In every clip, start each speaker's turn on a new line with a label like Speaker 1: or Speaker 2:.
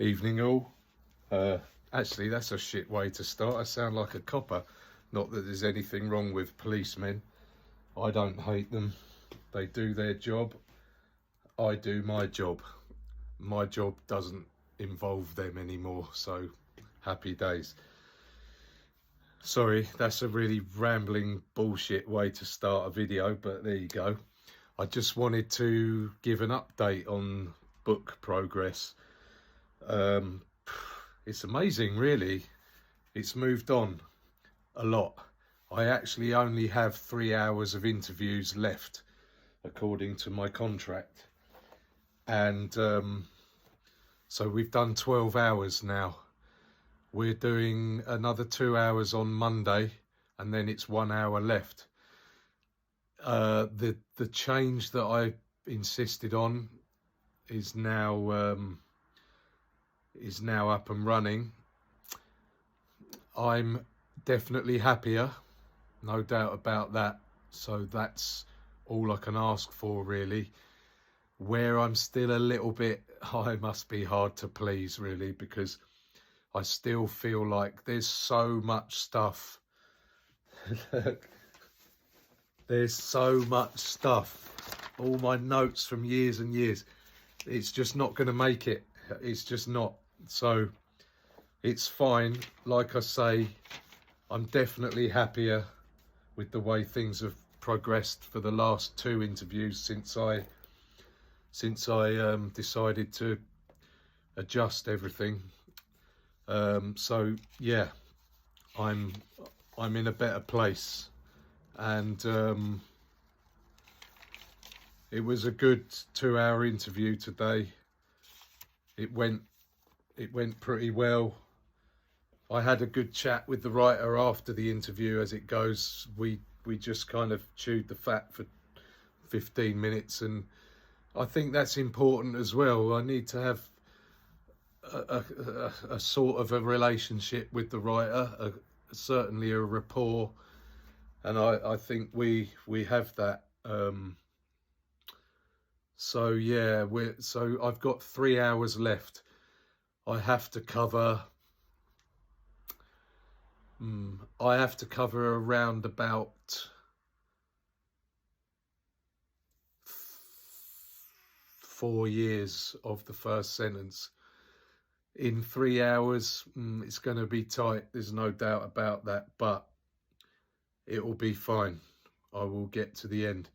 Speaker 1: Evening all. Actually, that's a shit way to start. I sound like a copper. Not that there's anything wrong with policemen. I don't hate them. They do their job. I do my job. My job doesn't involve them anymore, so happy days. Sorry, that's a really rambling bullshit way to start a video, but there you go. I just wanted to give an update on book progress. It's amazing, really. It's moved on a lot. I actually only have 3 hours of interviews left, according to my contract. And so we've done 12 hours now. We're doing another 2 hours on Monday, and then it's 1 hour left. The change that I insisted on is now up and running. I'm definitely happier, no doubt about that. So that's all I can ask for, really. Where I'm still a little bit, I must be hard to please, really, because I still feel like there's so much stuff. There's so much stuff. All my notes from years and years. It's just not going to make it. It's just not. So it's fine. Like I say, I'm definitely happier with the way things have progressed for the last 2 interviews since I decided to adjust everything. So yeah, I'm in a better place, and it was a good 2-hour interview today. It went pretty well. I had a good chat with the writer after the interview. As it goes, we just kind of chewed the fat for 15 minutes, and I think that's important as well. I need to have a sort of a relationship with the writer, certainly a rapport, and I think we have that. So yeah, so I've got 3 hours left. I have to cover. I have to cover around about 4 years of the first sentence. In 3 hours, it's going to be tight. There's no doubt about that, but it will be fine. I will get to the end.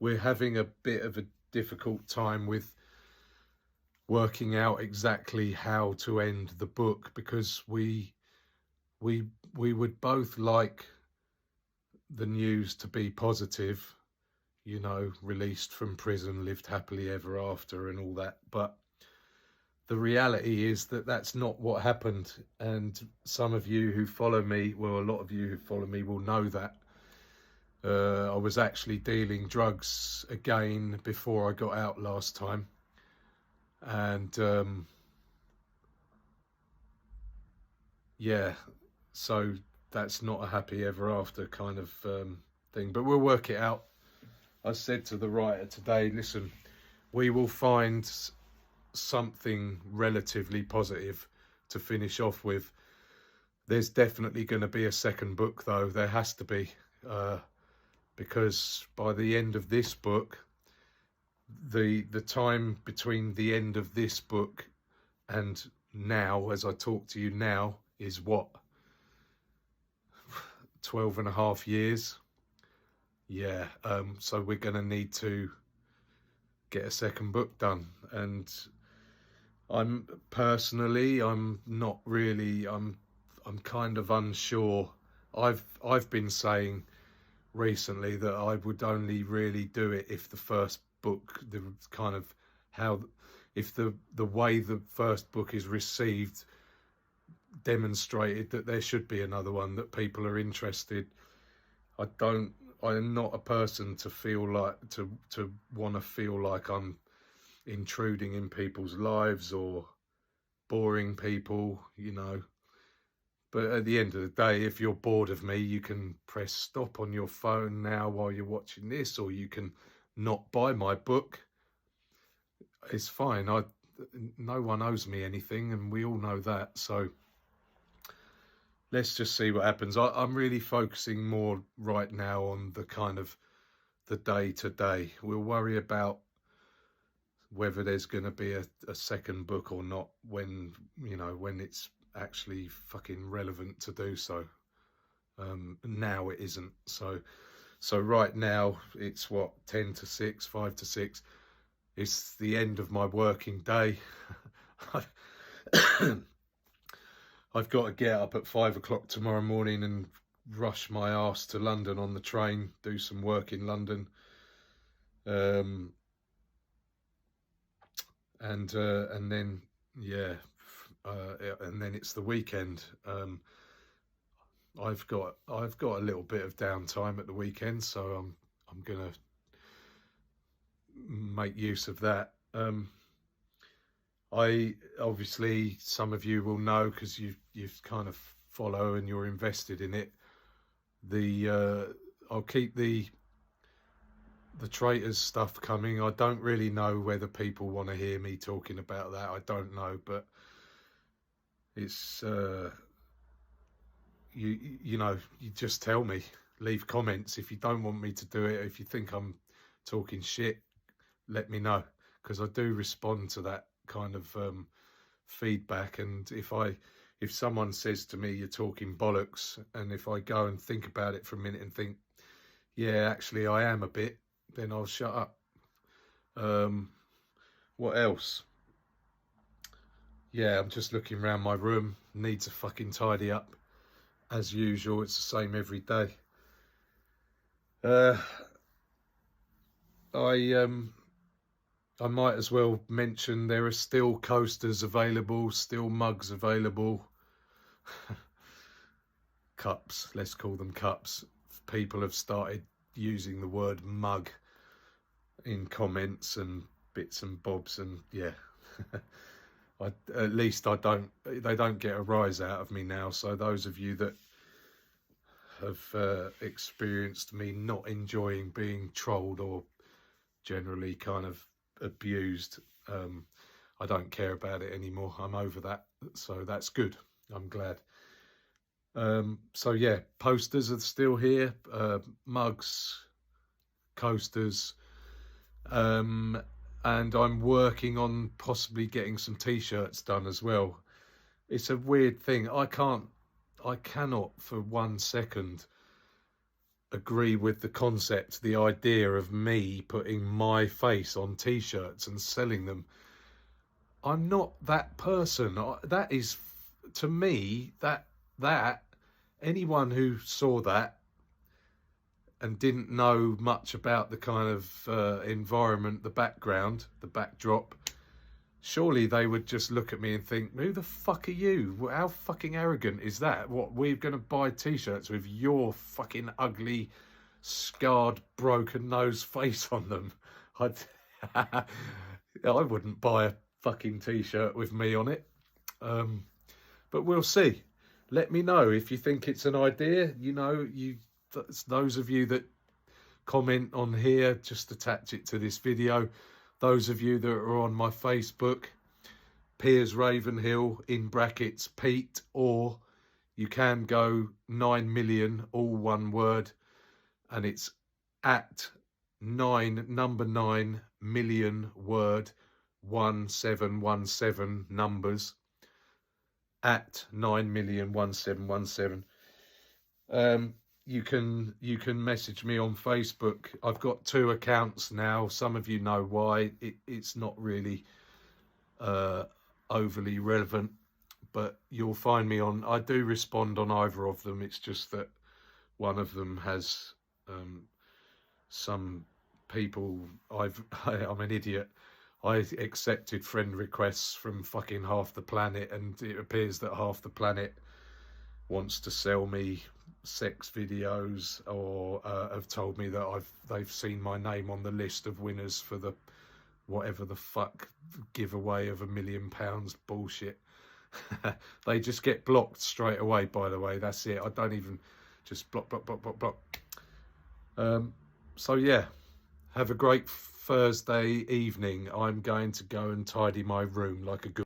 Speaker 1: We're having a bit of a difficult time with working out exactly how to end the book, because we would both like the news to be positive, you know, released from prison, lived happily ever after and all that, but the reality is that that's not what happened. And some of you who follow me, well, a lot of you who follow me will know that I was actually dealing drugs again before I got out last time, and yeah, so that's not a happy ever after kind of thing, but we'll work it out. I said to the writer today, listen, we will find something relatively positive to finish off with. There's definitely going to be a second book, though. There has to be, because by the end of this book, the time between the end of this book and now, as I talk to you now, is what, 12 and a half years. Yeah, so we're going to need to get a second book done, and I'm not really, I'm kind of unsure. I've been saying recently that I would only really do it if the first book, the kind of how, if the way the first book is received demonstrated that there should be another one, that people are interested. I'm not a person to feel like, to want to feel like I'm intruding in people's lives or boring people, you know. But at the end of the day, if you're bored of me, you can press stop on your phone now while you're watching this, or you can not buy my book. It's fine. no one owes me anything, and we all know that. So let's just see what happens. I'm really focusing more right now on the kind of the day to day. We'll worry about whether there's going to be a second book or not when, you know, when it's actually fucking relevant to do so. Now it isn't. So right now it's what, 10 to 6, 5 to 6. It's the end of my working day. I've got to get up at 5 o'clock tomorrow morning and rush my ass to London on the train, do some work in London. And then, yeah, and then it's the weekend. I've got a little bit of downtime at the weekend, so I'm gonna make use of that. I obviously, some of you will know because you've kind of follow and you're invested in it. I'll keep the Traitors stuff coming. I don't really know whether people want to hear me talking about that. I don't know, but it's you know, you just tell me, leave comments if you don't want me to do it. If you think I'm talking shit, let me know, because I do respond to that kind of feedback. And if someone says to me you're talking bollocks, and if I go and think about it for a minute and think, yeah, actually I am a bit, then I'll shut up. What else? Yeah, I'm just looking around my room. Needs a fucking tidy up. As usual, it's the same every day. I might as well mention there are still coasters available, still mugs available. Cups, let's call them cups. People have started using the word mug in comments and bits and bobs, and yeah. At least they don't get a rise out of me now. So those of you that have experienced me not enjoying being trolled or generally kind of abused, I don't care about it anymore. I'm over that, so that's good. I'm glad. So yeah, posters are still here, mugs, coasters, and I'm working on possibly getting some t-shirts done as well. It's a weird thing. I cannot for 1 second agree with the concept, the idea of me putting my face on t-shirts and selling them. I'm not that person. That is, to me, that anyone who saw that and didn't know much about the kind of environment, the background, the backdrop, surely they would just look at me and think, who the fuck are you? How fucking arrogant is that? What, we're going to buy t-shirts with your fucking ugly, scarred, broken nose face on them? I wouldn't buy a fucking t-shirt with me on it. But we'll see. Let me know if you think it's an idea. You know, those of you that comment on here, just attach it to this video. Those of you that are on my Facebook, Piers Ravenhill in brackets Pete, or you can go 9 million, all one word, and it's at 9 million word 1717 numbers, at 9 million 1717. You can message me on Facebook. I've got 2 accounts now. Some of you know why. It's not really overly relevant, but you'll find me on. I do respond on either of them. It's just that one of them has some people. I'm an idiot. I accepted friend requests from fucking half the planet, and it appears that half the planet wants to sell me sex videos, or have told me that they've seen my name on the list of winners for the whatever the fuck giveaway of £1 million bullshit. They just get blocked straight away, by the way. That's it. I don't even, just block. So yeah, have a great Thursday evening, I'm going to go and tidy my room like a good